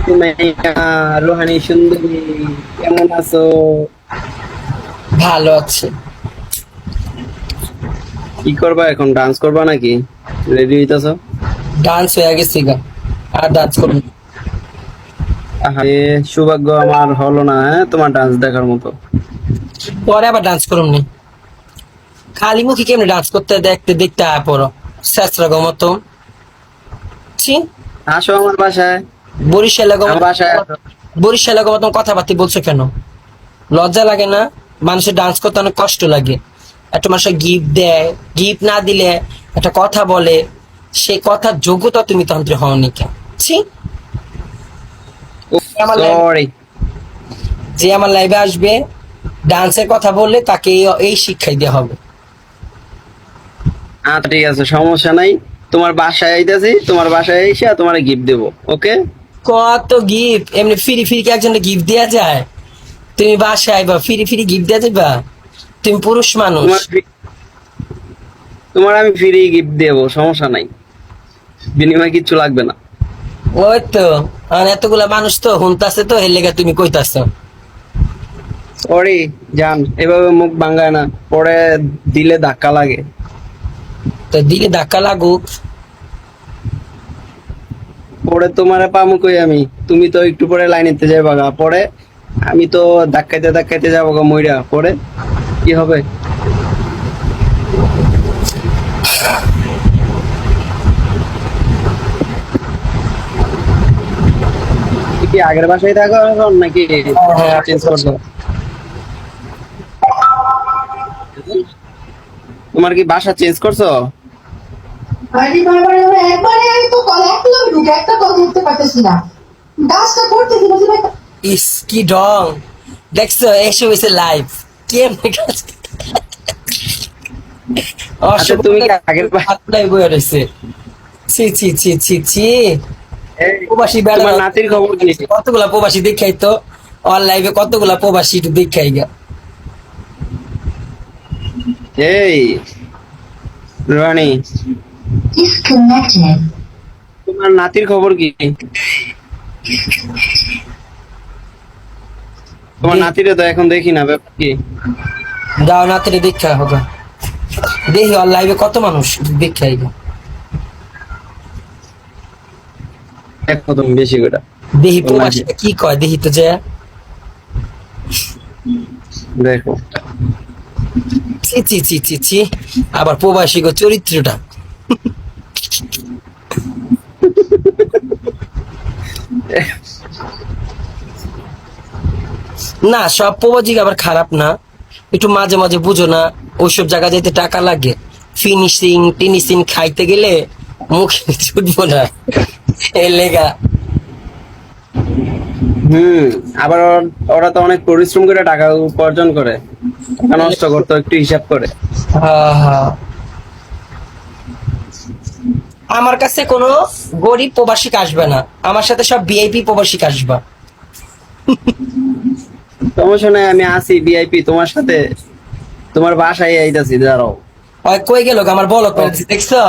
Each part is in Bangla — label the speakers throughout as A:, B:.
A: তুমি রোহানি সুন্দরী কেমন আছো?
B: ভালো আছে।
A: কি করবা এখন? ডান্স করবা নাকি? রেডি হইতাছো?
B: ডান্স হয়ে গেছে গা, আর ডান্স করবো না।
A: আরে সৌভাগ্য আমার হলো না, হ্যাঁ, তোমার ডান্স দেখার মতো।
B: পরে আবার ডান্স করুন নি। খালি মুখে কেমনি ডান্স করতে দেখতে দেখতে আয় পড়ো শেষরা গো মতো। ছি,
A: আসো আমার বাসায়।
B: বরিশালে গো
A: আমার
B: মতো,
A: বাসায় আসো।
B: বরিশালে গো মতো কথাবার্তা বলছো কেন? লজ্জা লাগে না? মানুষের ডান্স করতে অনেক কষ্ট লাগে। একটা মানুষের গিফট দেয়, গিফট না দিলে একটা কথা বলে, সেই কথার যোগ্যতা তুমি তন্ত্রে হওনি কেন? ছি। আমার লাইফ,
A: সরি।
B: যে আমার লাইভে আসবে ডান্সের কথা বললে তাকে এই শিক্ষাই দেওয়া হবে।
A: আচ্ছা ঠিক আছে, সমস্যা নাই। তোমার বাসায় আইতাছি, তোমার বাসায় এসে তোমার গিফট দেবো, ওকে?
B: কত গিফট এমনি ফিরি ফিরি কি একজনকে গিফট দেওয়া যায়? তুমি বাসায় আইবা ফিরি ফিরি গিফট দেওয়া যাবা? তুমি পুরুষ মানুষ।
A: তোমার তোমার আমি ফ্রি গিফট দেবো, সমস্যা নাই। বিনিময়ে কিচ্ছু লাগবে না।
B: ওই তো, আর এতগুলা মানুষ তো হুনতাছে তো এর লেগে তুমি কইতাছো।
A: সরি জান, এভাবে মুখ ভাঙায় না, পরে দিলে ধাক্কা লাগে।
B: তো দিলে ধাক্কা লাগুক।
A: পরে তোমারে পামু কই আমি? তুমি তো একটু পরে লাইনেতে যাইবা গা, পরে আমি তো ধাক্কাইতে ধাক্কাইতে যাবো গা মইরা, পরে কি হবে? তুমি কি আগের বাসায় থাকো এখন নাকি
B: হ্যাঁ,
A: চেঞ্জ করছো? তোমার কি বাসা চেঞ্জ করছো?
C: আরে বাবা রে, একবারে আমি তো কল এক কিলো ঢুকে একটা কল ধরতে পারতেছি না। গাছটা করতে দিল যে ভাই।
B: ইস কি ডং, দেখছো এসে হয়েছে লাইভ কেমনে কাজ।
A: আচ্ছা তুমি কি আগের
B: অসভ্য বয়ে রয়েছে। ছি ছি ছি ছি ছি।
A: এই,
B: প্রবাসী বেড়া,
A: তোমার নাতির খবর কি?
B: কতগুলা প্রবাসী দেখাই তো অন লাইভে, কতগুলা প্রবাসী একটু দেখাই গা।
A: এই রানী,
C: Disconnected.
A: তোমার নাতির খবর কি? তোমার নাতিরে তো এখন দেখি না, ব্যাপার কি?
B: দাও না তেরে দেখা হবে। দেখি অন লাইভে কত মানুষ দেখাই গা।
A: দেখো তুমি বেশি করে।
B: দেখি
A: লাগে,
B: প্রবাসীটা কি কয়, দেখি তো যে।
A: দেখো।
B: ছি ছি ছি ছি ছি। আবার প্রবাসী গো চরিত্রটা। না সব প্রবাসী আবার খারাপ না, একটু মাঝে মাঝে বুঝো না, ওইসব জায়গা যেতে টাকা লাগে। ফিনিশিং টিনিশিং খাইতে গেলে মুখে ছুটবো না, এর লেগা।
A: হুম, আবার ওরা তো অনেক পরিশ্রম করে টাকা উপার্জন করে, টাকা নষ্ট করতো একটু হিসাব করে।
B: হ্যাঁ হ্যাঁ। আমার কাছে কোনো গরিব প্রবাসী আসবে না, আমার সাথে সব ভিআইপি প্রবাসী আসবা।
A: সমস্যা নাই, আমি আছি ভিআইপি তোমার সাথে, তোমার বাসায় আইতাছি, দাঁড়াও।
B: ওই কই গেল গো আমার বলক মেরেছে, দেখছো?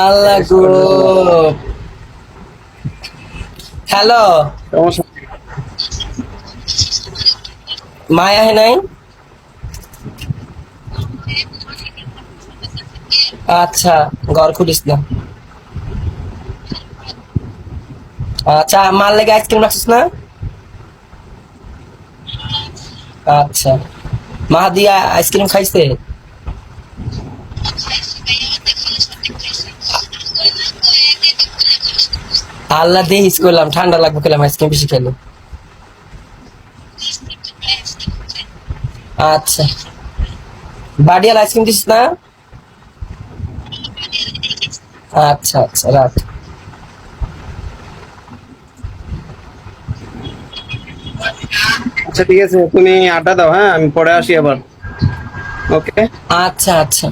B: আল্লাহ গো। হ্যালো,
A: সমস্যা নাই।
B: মায়া হে নাই? আচ্ছা, ঘর খুলিস না। আচ্ছা, মার লেগে আইসক্রিম রাখছিস না? আচ্ছা, মা দিয়া আইসক্রিম খাইছে? আল্লাহ দেহিস করলাম, ঠান্ডা লাগবে খেলাম আইসক্রিম বেশি খেলে। আচ্ছা, বাড়িয়াল আইসক্রিম দিস না? আচ্ছা আচ্ছা, রাখ।
A: আচ্ছা ঠিক আছে, তুমি আড্ডা দাও, হ্যাঁ, আমি পরে আসি আবার, ওকে?
B: আচ্ছা আচ্ছা।